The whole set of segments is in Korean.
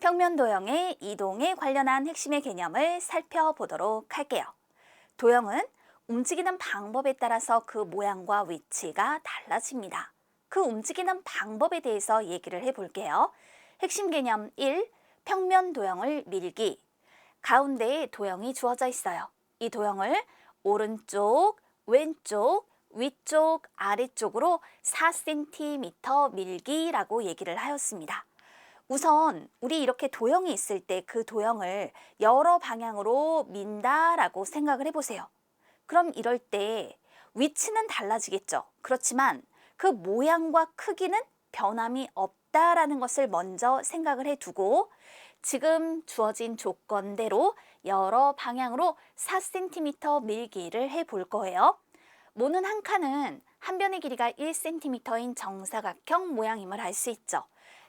평면 도형의 이동에 관련한 핵심의 개념을 살펴보도록 할게요. 도형은 움직이는 방법에 따라서 그 모양과 위치가 달라집니다. 그 움직이는 방법에 대해서 얘기를 해볼게요. 핵심 개념 1. 평면 도형을 밀기. 가운데에 도형이 주어져 있어요. 이 도형을 오른쪽, 왼쪽, 위쪽, 아래쪽으로 4cm 밀기라고 얘기를 하였습니다. 우선 우리 이렇게 도형이 있을 때 그 도형을 여러 방향으로 민다라고 생각을 해보세요. 그럼 이럴 때 위치는 달라지겠죠. 그렇지만 그 모양과 크기는 변함이 없다라는 것을 먼저 생각을 해두고 지금 주어진 조건대로 여러 방향으로 4cm 밀기를 해볼 거예요. 모는 한 칸은 한 변의 길이가 1cm인 정사각형 모양임을 알 수 있죠.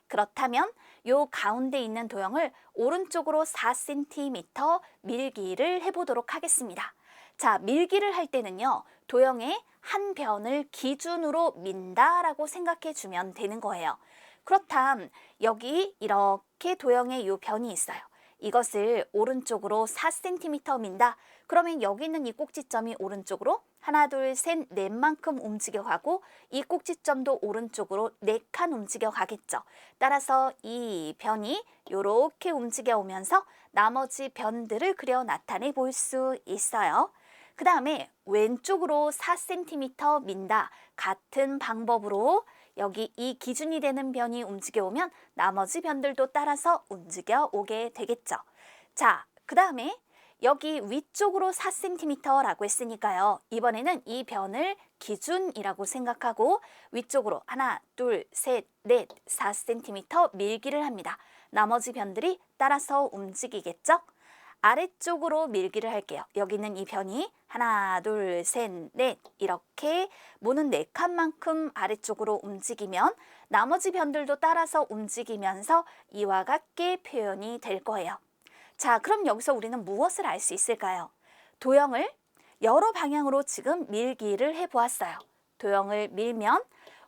그렇다면 요 가운데 있는 도형을 오른쪽으로 4cm 밀기를 해보도록 하겠습니다. 자, 밀기를 할 때는요, 도형의 한 변을 기준으로 민다라고 생각해 주면 되는 거예요. 그렇다면 여기 이렇게 도형의 요 변이 있어요. 이것을 오른쪽으로 4cm 민다. 그러면 여기 있는 이 꼭지점이 오른쪽으로 하나, 둘, 셋, 넷만큼 움직여 가고 이 꼭지점도 오른쪽으로 4칸 움직여 가겠죠. 따라서 이 변이 이렇게 움직여 오면서 나머지 변들을 그려 나타내 볼 수 있어요. 그 다음에 왼쪽으로 4cm 민다. 같은 방법으로 여기 이 기준이 되는 변이 움직여 오면 나머지 변들도 따라서 움직여 오게 되겠죠. 자, 그 다음에 여기 위쪽으로 4cm라고 했으니까요. 이번에는 이 변을 기준이라고 생각하고 위쪽으로 하나, 둘, 셋, 넷, 4cm 밀기를 합니다. 나머지 변들이 따라서 움직이겠죠? 아래쪽으로 밀기를 할게요. 여기 있는 이 변이 하나, 둘, 셋, 넷 이렇게 모는 4칸만큼 아래쪽으로 움직이면 나머지 변들도 따라서 움직이면서 이와 같게 표현이 될 거예요. 자, 그럼 여기서 우리는 무엇을 알 수 있을까요? 도형을 여러 방향으로 지금 밀기를 해보았어요. 도형을 밀면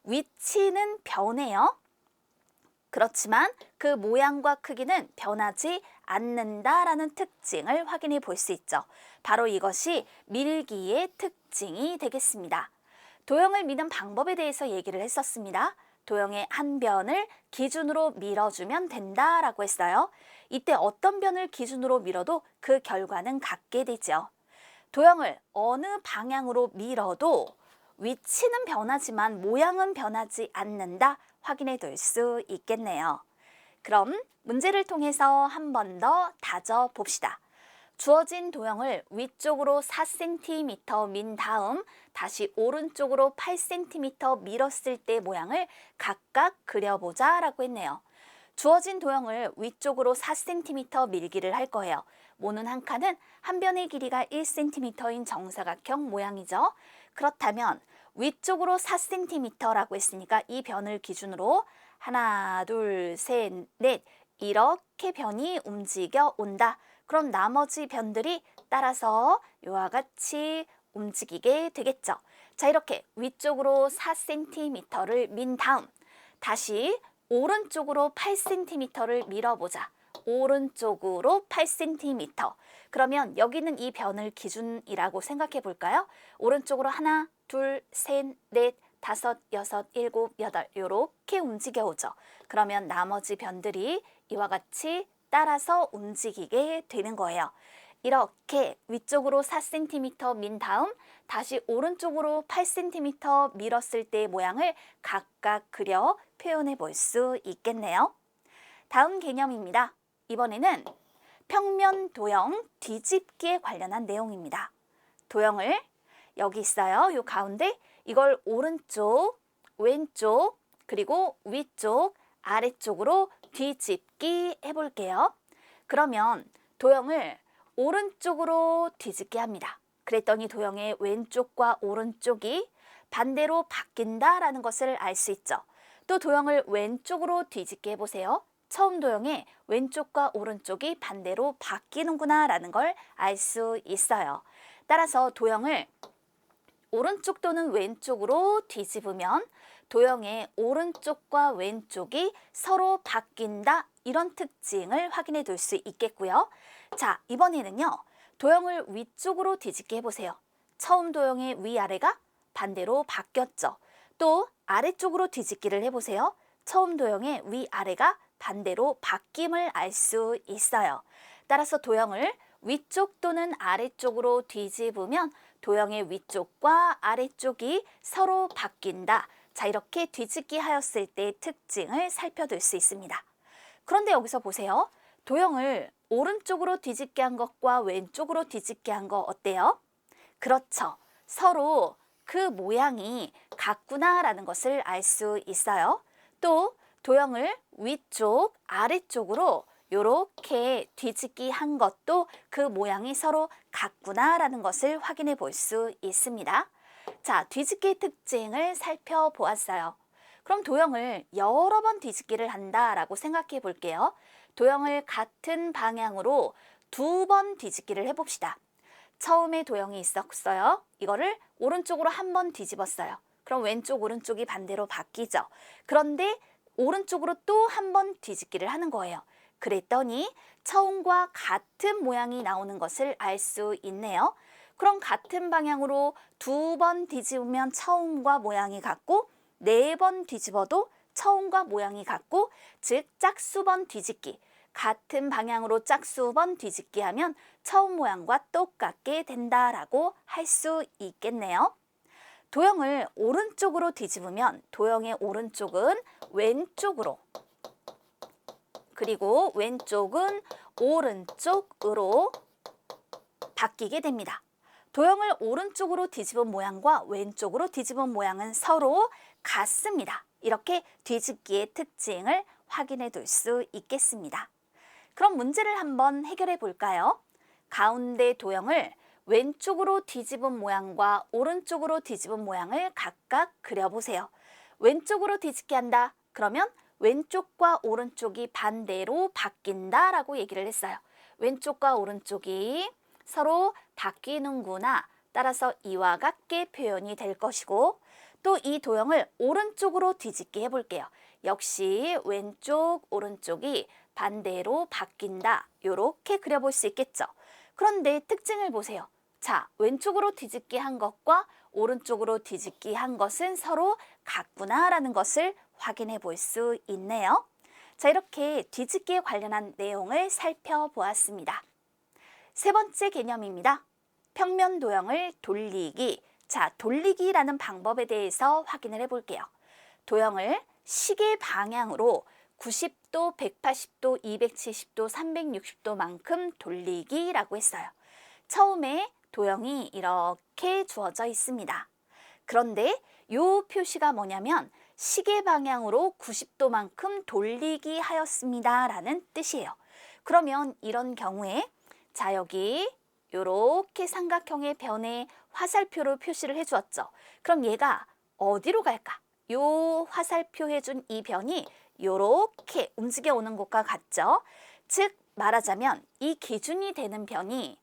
위치는 변해요. 그렇지만 그 모양과 크기는 변하지 않는다라는 특징을 확인해 볼 수 있죠. 바로 이것이 밀기의 특징이 되겠습니다. 도형을 미는 방법에 대해서 얘기를 했었습니다. 도형의 한 변을 기준으로 밀어주면 된다라고 했어요. 이때 어떤 변을 기준으로 밀어도 그 결과는 같게 되죠. 도형을 어느 방향으로 밀어도 위치는 변하지만 모양은 변하지 않는다 확인해 둘 수 있겠네요. 그럼 문제를 통해서 한 번 더 다져 봅시다. 주어진 도형을 위쪽으로 4cm 민 다음 다시 오른쪽으로 8cm 밀었을 때 모양을 각각 그려보자 라고 했네요. 주어진 도형을 위쪽으로 4cm 밀기를 할 거예요. 모는 한 칸은 한 변의 길이가 1cm인 정사각형 모양이죠. 그렇다면 위쪽으로 4cm라고 했으니까 이 변을 기준으로 하나, 둘, 셋, 넷 이렇게 변이 움직여 온다. 그럼 나머지 변들이 따라서 이와 같이 움직이게 되겠죠. 자, 이렇게 위쪽으로 4cm를 민 다음 다시 오른쪽으로 8cm를 밀어보자. 오른쪽으로 8cm. 그러면 여기는 이 변을 기준이라고 생각해 볼까요? 오른쪽으로 하나, 둘, 셋, 넷, 다섯, 여섯, 일곱, 여덟 이렇게 움직여 오죠. 그러면 나머지 변들이 이와 같이 따라서 움직이게 되는 거예요. 이렇게 위쪽으로 4cm 민 다음 다시 오른쪽으로 8cm 밀었을 때의 모양을 각각 그려 표현해 볼 수 있겠네요. 다음 개념입니다. 이번에는 평면 도형 뒤집기에 관련한 내용입니다. 도형을 여기 있어요. 요 가운데 이걸 오른쪽, 왼쪽, 그리고 위쪽, 아래쪽으로 뒤집기 해볼게요. 그러면 도형을 오른쪽으로 뒤집게 합니다. 그랬더니 도형의 왼쪽과 오른쪽이 반대로 바뀐다라는 것을 알 수 있죠. 또 도형을 왼쪽으로 뒤집게 해보세요. 처음 도형의 왼쪽과 오른쪽이 반대로 바뀌는구나 라는 걸 알 수 있어요. 따라서 도형을 오른쪽 또는 왼쪽으로 뒤집으면 도형의 오른쪽과 왼쪽이 서로 바뀐다 이런 특징을 확인해 둘 수 있겠고요. 자, 이번에는요. 도형을 위쪽으로 뒤집게 해보세요. 처음 도형의 위아래가 반대로 바뀌었죠. 또 아래쪽으로 뒤집기를 해보세요. 처음 도형의 위아래가 반대로 바뀜을 알 수 있어요. 따라서 도형을 위쪽 또는 아래쪽으로 뒤집으면 도형의 위쪽과 아래쪽이 서로 바뀐다. 자, 이렇게 뒤집기 하였을 때의 특징을 살펴둘 수 있습니다. 그런데 여기서 보세요. 도형을 오른쪽으로 뒤집게 한 것과 왼쪽으로 뒤집게 한 거 어때요? 그렇죠. 서로 그 모양이 같구나라는 것을 알 수 있어요. 또 도형을 위쪽, 아래쪽으로 이렇게 뒤집기 한 것도 그 모양이 서로 같구나라는 것을 확인해 볼 수 있습니다. 자, 뒤집기의 특징을 살펴보았어요. 그럼 도형을 여러 번 뒤집기를 한다라고 생각해 볼게요. 도형을 같은 방향으로 2번 뒤집기를 해봅시다. 처음에 도형이 있었어요. 이거를 오른쪽으로 한 번 뒤집었어요. 그럼 왼쪽, 오른쪽이 반대로 바뀌죠. 그런데 오른쪽으로 또 한 번 뒤집기를 하는 거예요. 그랬더니 처음과 같은 모양이 나오는 것을 알 수 있네요. 그럼 같은 방향으로 2번 뒤집으면 처음과 모양이 같고 4번 뒤집어도 처음과 모양이 같고 즉 짝수번 뒤집기. 같은 방향으로 짝수번 뒤집기 하면 처음 모양과 똑같게 된다라고 할 수 있겠네요. 도형을 오른쪽으로 뒤집으면 도형의 오른쪽은 왼쪽으로 그리고 왼쪽은 오른쪽으로 바뀌게 됩니다. 도형을 오른쪽으로 뒤집은 모양과 왼쪽으로 뒤집은 모양은 서로 같습니다. 이렇게 뒤집기의 특징을 확인해 둘 수 있겠습니다. 그럼 문제를 한번 해결해 볼까요? 가운데 도형을 왼쪽으로 뒤집은 모양과 오른쪽으로 뒤집은 모양을 각각 그려보세요. 왼쪽으로 뒤집기 한다. 그러면 왼쪽과 오른쪽이 반대로 바뀐다라고 얘기를 했어요. 왼쪽과 오른쪽이 서로 바뀌는구나. 따라서 이와 같게 표현이 될 것이고 또 이 도형을 오른쪽으로 뒤집기 해볼게요. 역시 왼쪽, 오른쪽이 반대로 바뀐다. 이렇게 그려볼 수 있겠죠. 그런데 특징을 보세요. 자, 왼쪽으로 뒤집기 한 것과 오른쪽으로 뒤집기 한 것은 서로 같구나라는 것을 확인해 볼 수 있네요. 자, 이렇게 뒤집기에 관련한 내용을 살펴보았습니다. 세 번째 개념입니다. 평면 도형을 돌리기. 자, 돌리기라는 방법에 대해서 확인을 해볼게요. 도형을 시계 방향으로 90도, 180도, 270도, 360도만큼 돌리기라고 했어요. 처음에 도형이 이렇게 주어져 있습니다. 그런데 이 표시가 뭐냐면 시계 방향으로 90도만큼 돌리기 하였습니다 라는 뜻이에요. 그러면 이런 경우에 자, 여기 이렇게 삼각형의 변에 화살표로 표시를 해주었죠. 그럼 얘가 어디로 갈까? 요 화살표 해준 이 변이 이렇게 움직여 오는 것과 같죠. 즉 말하자면 이 기준이 되는 변이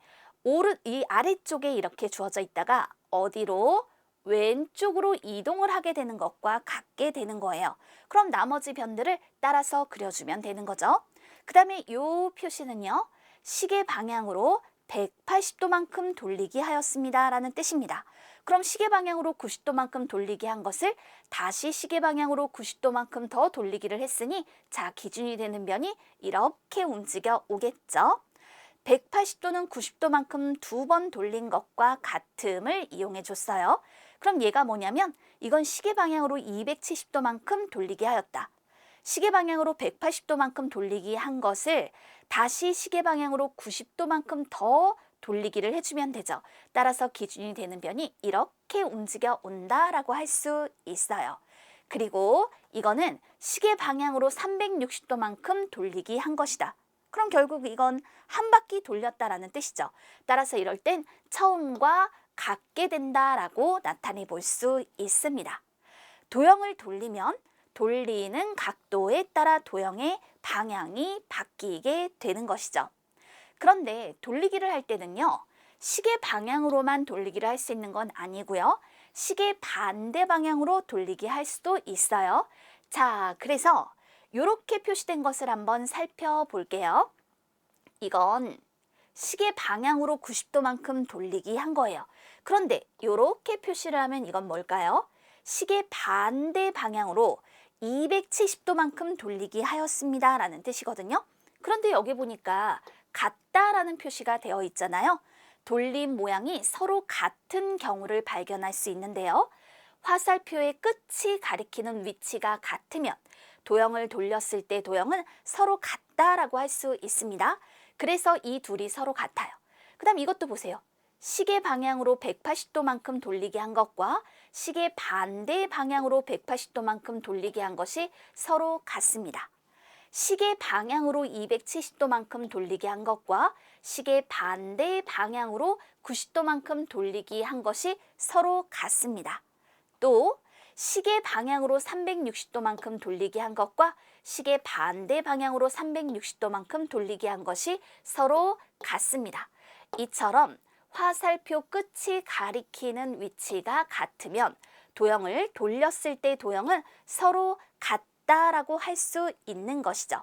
이 아래쪽에 이렇게 주어져 있다가 어디로? 왼쪽으로 이동을 하게 되는 것과 같게 되는 거예요. 그럼 나머지 변들을 따라서 그려주면 되는 거죠. 그 다음에 이 표시는요. 시계 방향으로 180도만큼 돌리기 하였습니다 라는 뜻입니다. 그럼 시계 방향으로 90도만큼 돌리기 한 것을 다시 시계 방향으로 90도만큼 더 돌리기를 했으니 자, 기준이 되는 변이 이렇게 움직여 오겠죠. 180도는 90도만큼 2번 돌린 것과 같음을 이용해 줬어요. 그럼 얘가 뭐냐면 이건 시계 방향으로 270도만큼 돌리기 하였다. 시계 방향으로 180도만큼 돌리기 한 것을 다시 시계 방향으로 90도만큼 더 돌리기를 해주면 되죠. 따라서 기준이 되는 변이 이렇게 움직여 온다라고 할 수 있어요. 그리고 이거는 시계 방향으로 360도만큼 돌리기 한 것이다. 그럼 결국 이건 한 바퀴 돌렸다라는 뜻이죠. 따라서 이럴 땐 처음과 같게 된다라고 나타내 볼 수 있습니다. 도형을 돌리면 돌리는 각도에 따라 도형의 방향이 바뀌게 되는 것이죠. 그런데 돌리기를 할 때는요. 시계 방향으로만 돌리기를 할 수 있는 건 아니고요. 시계 반대 방향으로 돌리기 할 수도 있어요. 자, 그래서 이렇게 표시된 것을 한번 살펴볼게요. 이건 시계 방향으로 90도만큼 돌리기 한 거예요. 그런데 이렇게 표시를 하면 이건 뭘까요? 시계 반대 방향으로 270도만큼 돌리기 하였습니다 라는 뜻이거든요. 그런데 여기 보니까 같다라는 표시가 되어 있잖아요. 돌림 모양이 서로 같은 경우를 발견할 수 있는데요. 화살표의 끝이 가리키는 위치가 같으면 도형을 돌렸을 때 도형은 서로 같다라고 할 수 있습니다. 그래서 이 둘이 서로 같아요. 그 다음 이것도 보세요. 시계 방향으로 180도만큼 돌리게 한 것과 시계 반대 방향으로 180도만큼 돌리게 한 것이 서로 같습니다. 시계 방향으로 270도만큼 돌리게 한 것과 시계 반대 방향으로 90도만큼 돌리기 한 것이 서로 같습니다. 또 시계 방향으로 360도만큼 돌리게 한 것과 시계 반대 방향으로 360도만큼 돌리게 한 것이 서로 같습니다. 이처럼 화살표 끝이 가리키는 위치가 같으면 도형을 돌렸을 때 도형은 서로 같다라고 할 수 있는 것이죠.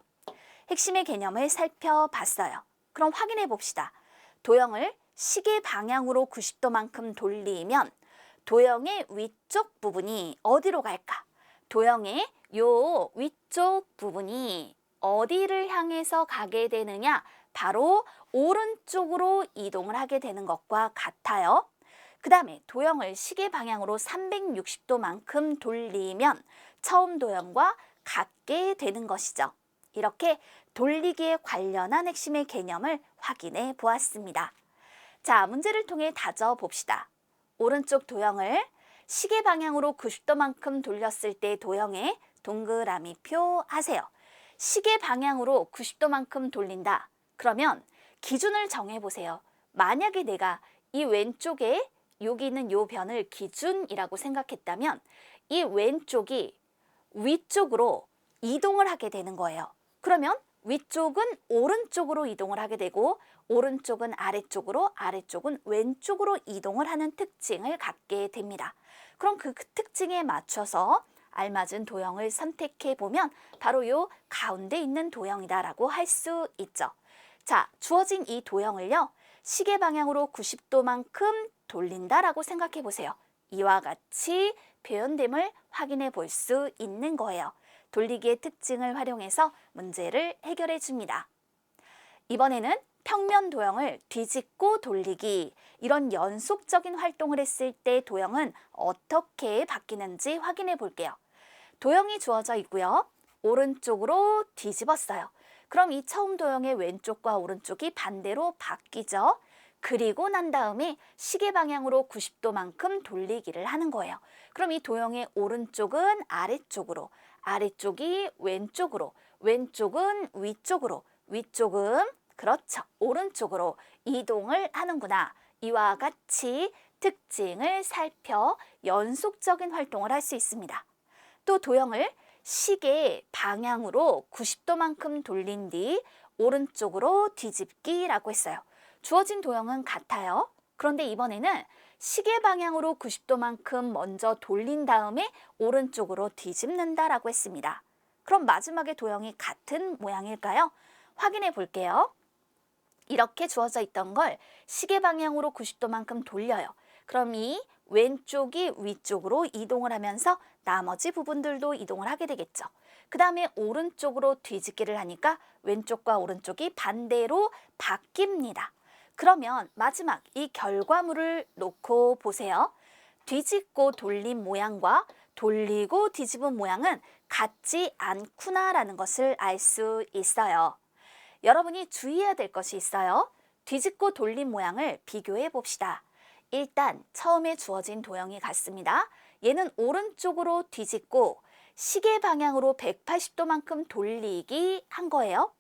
핵심의 개념을 살펴봤어요. 그럼 확인해 봅시다. 도형을 시계 방향으로 90도만큼 돌리면 도형의 위쪽 부분이 어디로 갈까? 도형의 요 위쪽 부분이 어디를 향해서 가게 되느냐? 바로 오른쪽으로 이동을 하게 되는 것과 같아요. 그 다음에 도형을 시계 방향으로 360도만큼 돌리면 처음 도형과 같게 되는 것이죠. 이렇게 돌리기에 관련한 핵심의 개념을 확인해 보았습니다. 자, 문제를 통해 다져봅시다. 오른쪽 도형을 시계 방향으로 90도만큼 돌렸을 때 도형에 동그라미 표 하세요. 시계 방향으로 90도만큼 돌린다. 그러면 기준을 정해보세요. 만약에 내가 이 왼쪽에 여기 있는 요 변을 기준이라고 생각했다면 이 왼쪽이 위쪽으로 이동을 하게 되는 거예요. 그러면 위쪽은 오른쪽으로 이동을 하게 되고 오른쪽은 아래쪽으로, 아래쪽은 왼쪽으로 이동을 하는 특징을 갖게 됩니다. 그럼 그 특징에 맞춰서 알맞은 도형을 선택해 보면 바로 요 가운데 있는 도형이다라고 할 수 있죠. 자, 주어진 이 도형을요. 시계 방향으로 90도만큼 돌린다라고 생각해 보세요. 이와 같이 표현됨을 확인해 볼 수 있는 거예요. 돌리기의 특징을 활용해서 문제를 해결해 줍니다. 이번에는 평면 도형을 뒤집고 돌리기, 이런 연속적인 활동을 했을 때 도형은 어떻게 바뀌는지 확인해 볼게요. 도형이 주어져 있고요. 오른쪽으로 뒤집었어요. 그럼 이 처음 도형의 왼쪽과 오른쪽이 반대로 바뀌죠. 그리고 난 다음에 시계 방향으로 90도만큼 돌리기를 하는 거예요. 그럼 이 도형의 오른쪽은 아래쪽으로, 아래쪽이 왼쪽으로, 왼쪽은 위쪽으로, 위쪽은 그렇죠. 오른쪽으로 이동을 하는구나. 이와 같이 특징을 살펴 연속적인 활동을 할 수 있습니다. 또 도형을 시계 방향으로 90도만큼 돌린 뒤 오른쪽으로 뒤집기라고 했어요. 주어진 도형은 같아요. 그런데 이번에는 시계 방향으로 90도만큼 먼저 돌린 다음에 오른쪽으로 뒤집는다라고 했습니다. 그럼 마지막에 도형이 같은 모양일까요? 확인해 볼게요. 이렇게 주어져 있던 걸 시계 방향으로 90도만큼 돌려요. 그럼 이 왼쪽이 위쪽으로 이동을 하면서 나머지 부분들도 이동을 하게 되겠죠. 그 다음에 오른쪽으로 뒤집기를 하니까 왼쪽과 오른쪽이 반대로 바뀝니다. 그러면 마지막 이 결과물을 놓고 보세요. 뒤집고 돌린 모양과 돌리고 뒤집은 모양은 같지 않구나라는 것을 알 수 있어요. 여러분이 주의해야 될 것이 있어요. 뒤집고 돌린 모양을 비교해 봅시다. 일단 처음에 주어진 도형이 같습니다. 얘는 오른쪽으로 뒤집고 시계 방향으로 180도만큼 돌리기 한 거예요.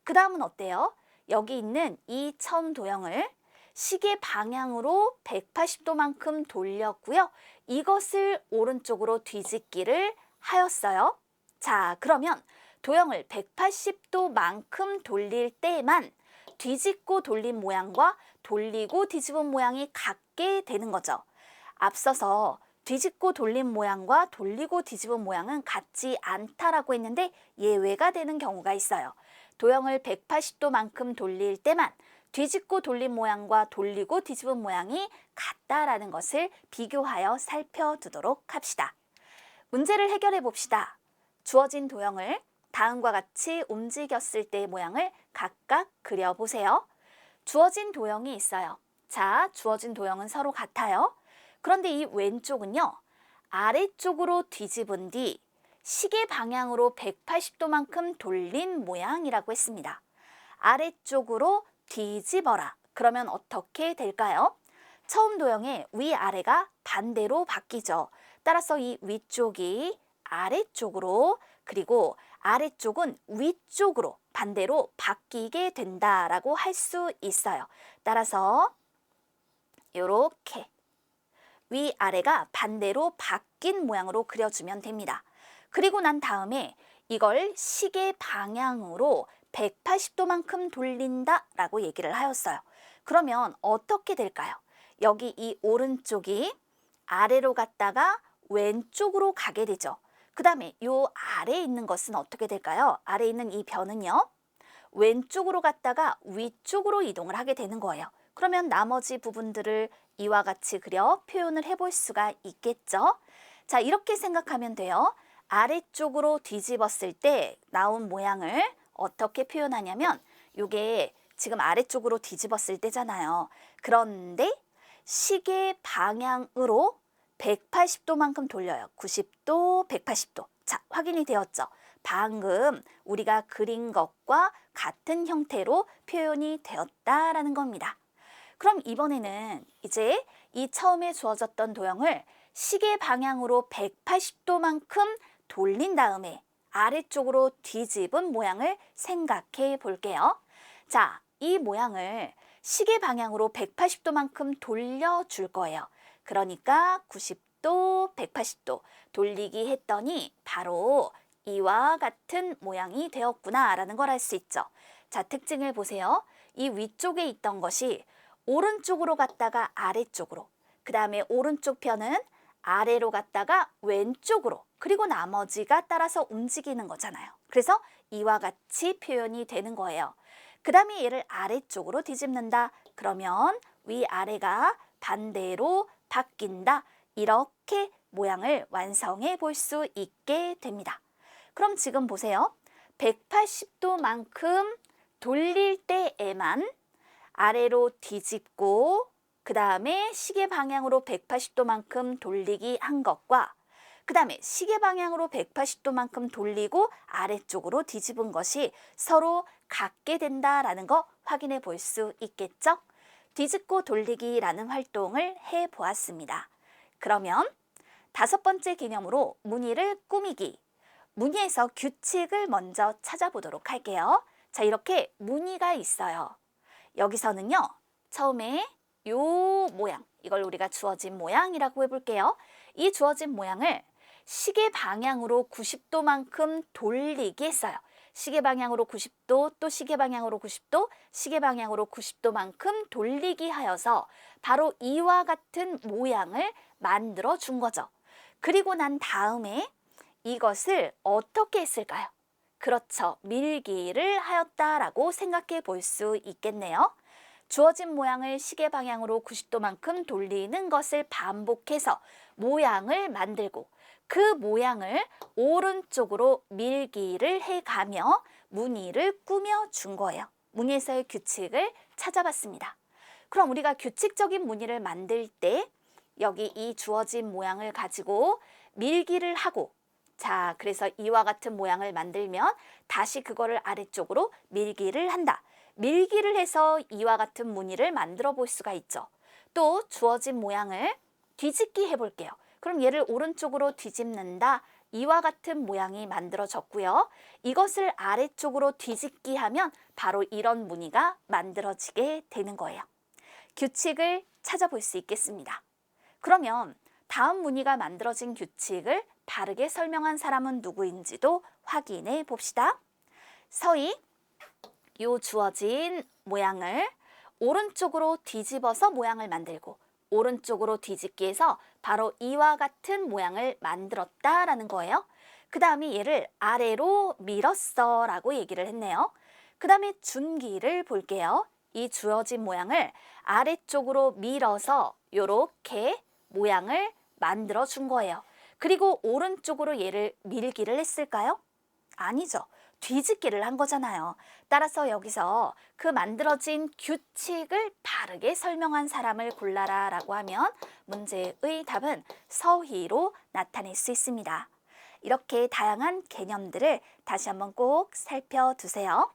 그 다음은 어때요? 여기 있는 이 처음 도형을 시계 방향으로 180도만큼 돌렸고요. 이것을 오른쪽으로 뒤집기를 하였어요. 자, 그러면 도형을 180도만큼 돌릴 때만 뒤집고 돌린 모양과 돌리고 뒤집은 모양이 같게 되는 거죠. 앞서서 뒤집고 돌린 모양과 돌리고 뒤집은 모양은 같지 않다라고 했는데 예외가 되는 경우가 있어요. 도형을 180도만큼 돌릴 때만 뒤집고 돌린 모양과 돌리고 뒤집은 모양이 같다라는 것을 비교하여 살펴두도록 합시다. 문제를 해결해 봅시다. 주어진 도형을 다음과 같이 움직였을 때의 모양을 각각 그려보세요. 주어진 도형이 있어요. 자, 주어진 도형은 서로 같아요. 그런데 이 왼쪽은요, 아래쪽으로 뒤집은 뒤 시계 방향으로 180도만큼 돌린 모양이라고 했습니다. 아래쪽으로 뒤집어라. 그러면 어떻게 될까요? 처음 도형의 위아래가 반대로 바뀌죠. 따라서 이 위쪽이 아래쪽으로 그리고 아래쪽은 위쪽으로 반대로 바뀌게 된다라고 할 수 있어요. 따라서 이렇게 위아래가 반대로 바뀐 모양으로 그려주면 됩니다. 그리고 난 다음에 이걸 시계 방향으로 180도만큼 돌린다 라고 얘기를 하였어요. 그러면 어떻게 될까요? 여기 이 오른쪽이 아래로 갔다가 왼쪽으로 가게 되죠. 그 다음에 이 아래에 있는 것은 어떻게 될까요? 아래에 있는 이 변은요, 왼쪽으로 갔다가 위쪽으로 이동을 하게 되는 거예요. 그러면 나머지 부분들을 이와 같이 그려 표현을 해볼 수가 있겠죠. 자, 이렇게 생각하면 돼요. 아래쪽으로 뒤집었을 때 나온 모양을 어떻게 표현하냐면 이게 지금 아래쪽으로 뒤집었을 때잖아요. 그런데 시계 방향으로 180도만큼 돌려요. 90도, 180도. 자, 확인이 되었죠? 방금 우리가 그린 것과 같은 형태로 표현이 되었다라는 겁니다. 그럼 이번에는 이제 이 처음에 주어졌던 도형을 시계 방향으로 180도만큼 돌린 다음에 아래쪽으로 뒤집은 모양을 생각해 볼게요. 자, 이 모양을 시계 방향으로 180도만큼 돌려줄 거예요. 그러니까 90도, 180도 돌리기 했더니 바로 이와 같은 모양이 되었구나라는 걸 알 수 있죠. 자, 특징을 보세요. 이 위쪽에 있던 것이 오른쪽으로 갔다가 아래쪽으로, 그 다음에 오른쪽 편은 아래로 갔다가 왼쪽으로, 그리고 나머지가 따라서 움직이는 거잖아요. 그래서 이와 같이 표현이 되는 거예요. 그 다음에 얘를 아래쪽으로 뒤집는다. 그러면 위아래가 반대로 바뀐다. 이렇게 모양을 완성해 볼 수 있게 됩니다. 그럼 지금 보세요. 180도만큼 돌릴 때에만 아래로 뒤집고 그 다음에 시계 방향으로 180도만큼 돌리기 한 것과 그 다음에 시계 방향으로 180도만큼 돌리고 아래쪽으로 뒤집은 것이 서로 같게 된다라는 거 확인해 볼 수 있겠죠? 뒤집고 돌리기라는 활동을 해보았습니다. 그러면 다섯 번째 개념으로 무늬를 꾸미기. 무늬에서 규칙을 먼저 찾아보도록 할게요. 자, 이렇게 무늬가 있어요. 여기서는요, 처음에 요 모양, 이걸 우리가 주어진 모양이라고 해볼게요. 이 주어진 모양을 시계 방향으로 90도만큼 돌리기 했어요. 시계 방향으로 90도, 또 시계 방향으로 90도, 시계 방향으로 90도만큼 돌리기 하여서 바로 이와 같은 모양을 만들어 준 거죠. 그리고 난 다음에 이것을 어떻게 했을까요? 그렇죠. 밀기를 하였다라고 생각해 볼 수 있겠네요. 주어진 모양을 시계 방향으로 90도만큼 돌리는 것을 반복해서 모양을 만들고 그 모양을 오른쪽으로 밀기를 해가며 무늬를 꾸며준 거예요. 무늬에서의 규칙을 찾아봤습니다. 그럼 우리가 규칙적인 무늬를 만들 때 여기 이 주어진 모양을 가지고 밀기를 하고 자, 그래서 이와 같은 모양을 만들면 다시 그거를 아래쪽으로 밀기를 한다. 밀기를 해서 이와 같은 무늬를 만들어 볼 수가 있죠. 또 주어진 모양을 뒤집기 해볼게요. 그럼 얘를 오른쪽으로 뒤집는다. 이와 같은 모양이 만들어졌고요. 이것을 아래쪽으로 뒤집기 하면 바로 이런 무늬가 만들어지게 되는 거예요. 규칙을 찾아볼 수 있겠습니다. 그러면 다음 무늬가 만들어진 규칙을 바르게 설명한 사람은 누구인지도 확인해 봅시다. 서희, 요 주어진 모양을 오른쪽으로 뒤집어서 모양을 만들고 오른쪽으로 뒤집기 해서 바로 이와 같은 모양을 만들었다라는 거예요. 그 다음에 얘를 아래로 밀었어 라고 얘기를 했네요. 그 다음에 준기를 볼게요. 이 주어진 모양을 아래쪽으로 밀어서 이렇게 모양을 만들어 준 거예요. 그리고 오른쪽으로 얘를 밀기를 했을까요? 아니죠. 뒤집기를 한 거잖아요. 따라서 여기서 그 만들어진 규칙을 바르게 설명한 사람을 골라라 라고 하면 문제의 답은 서희로 나타낼 수 있습니다. 이렇게 다양한 개념들을 다시 한번 꼭 살펴두세요.